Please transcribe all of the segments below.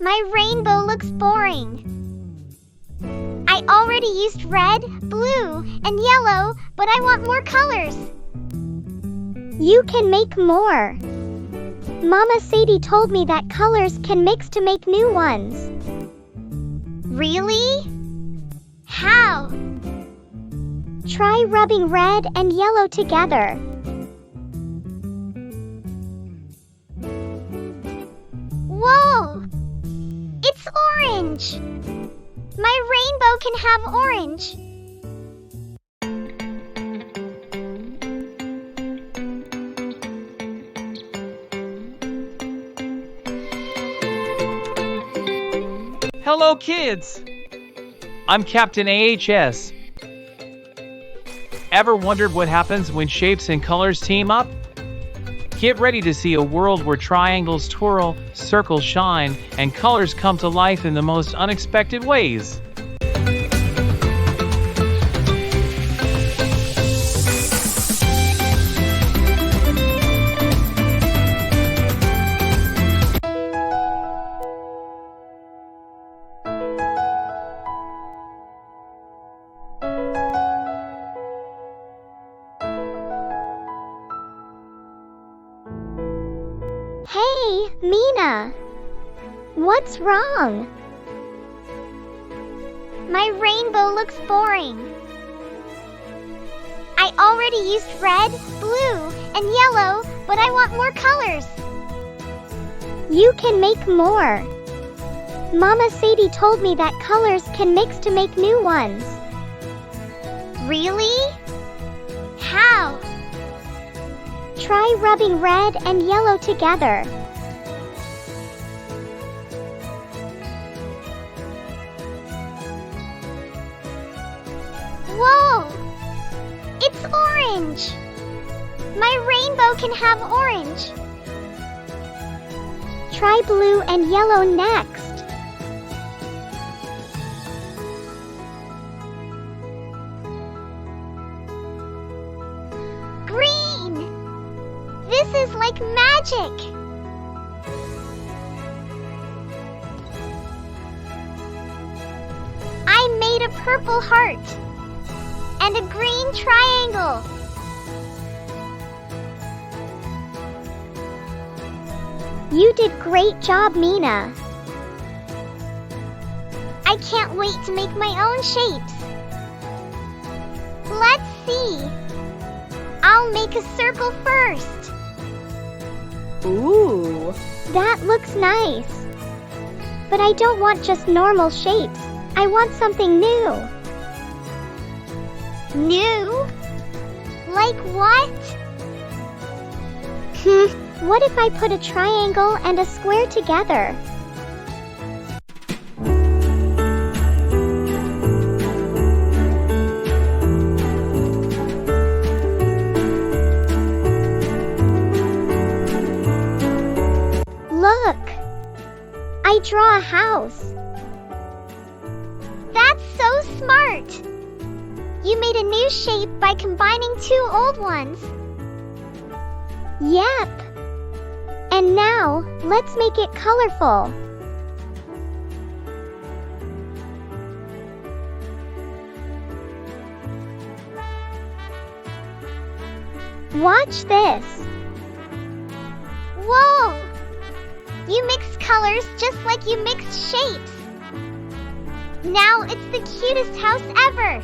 My rainbow looks boring. I already used red, blue, and yellow, but I want more colors. You can make more. Mama Sadie told me that colors can mix to make new ones. Really? How? Try rubbing red and yellow together. Whoa! It's orange! My rainbow can have orange. Hello, kids! I'm Captain AHS. Ever wondered what happens when shapes and colors team up? Get ready to see a world where triangles twirl, circles shine, and colors come to life in the most unexpected ways. Hey, Mina! What's wrong? My rainbow looks boring. I already used red, blue, and yellow, but I want more colors. You can make more. Mama Sadie told me that colors can mix to make new ones. Really? How? Try rubbing red and yellow together. Whoa! It's orange! My rainbow can have orange. Try blue and yellow next. Green! This is like magic! I made a purple heart and a green triangle. You did great job, Mina. I can't wait to make my own shapes. Let's see. I'll make a circle first. Ooh, that looks nice. But I don't want just normal shapes. I want something new. New? Like what? What if I put a triangle and a square together? Look! I draw a house. That's so smart! You made a new shape by combining two old ones. Yep. And now, let's make it colorful. Watch this. Whoa! You mixed colors just like you mixed shapes. Now it's the cutest house ever.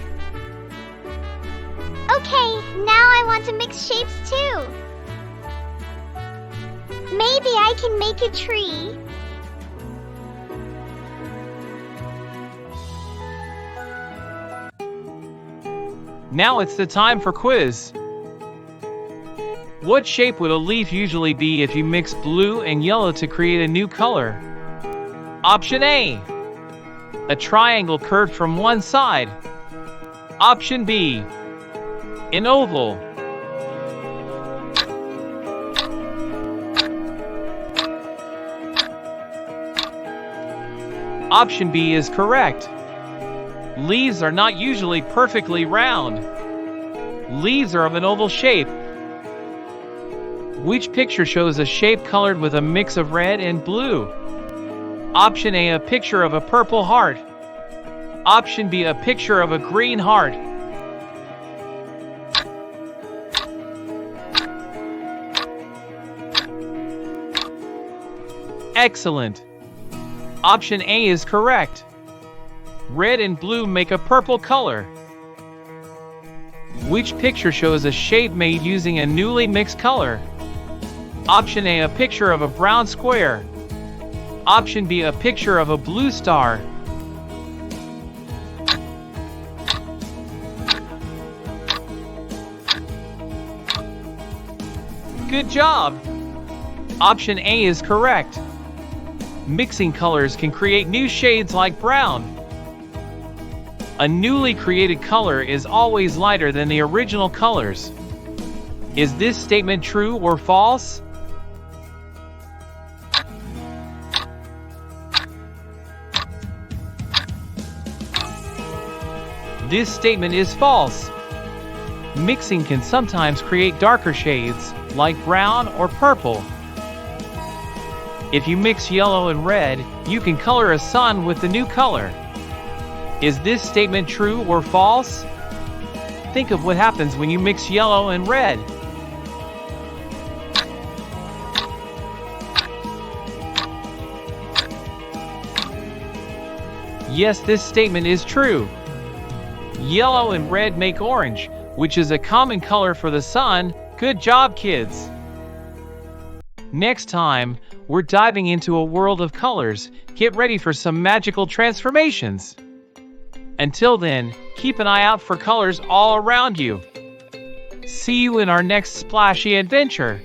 Okay, now I want to mix shapes too. Maybe I can make a tree. Now it's the time for quiz. What shape would a leaf usually be if you mix blue and yellow to create a new color? Option A, a triangle curved from one side. Option B, an oval. Option B is correct. Leaves are not usually perfectly round. Leaves are of an oval shape. Which picture shows a shape colored with a mix of red and blue? Option A, a picture of a purple heart. Option B, a picture of a green heart. Excellent. Option A is correct. Red and blue make a purple color. Which picture shows a shape made using a newly mixed color? Option A, a picture of a brown square. Option B, a picture of a blue star. Good job! Option A is correct. Mixing colors can create new shades like brown. A newly created color is always lighter than the original colors. Is this statement true or false? This statement is false. Mixing can sometimes create darker shades, like brown or purple. If you mix yellow and red, you can color a sun with the new color. Is this statement true or false? Think of what happens when you mix yellow and red. Yes, this statement is true. Yellow and red make orange, which is a common color for the sun. Good job, kids! Next time, we're diving into a world of colors. Get ready for some magical transformations. Until then, keep an eye out for colors all around you. See you in our next splashy adventure.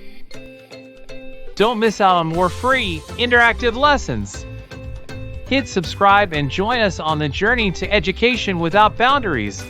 Don't miss out on more free, interactive lessons. Hit subscribe and join us on the journey to education without boundaries.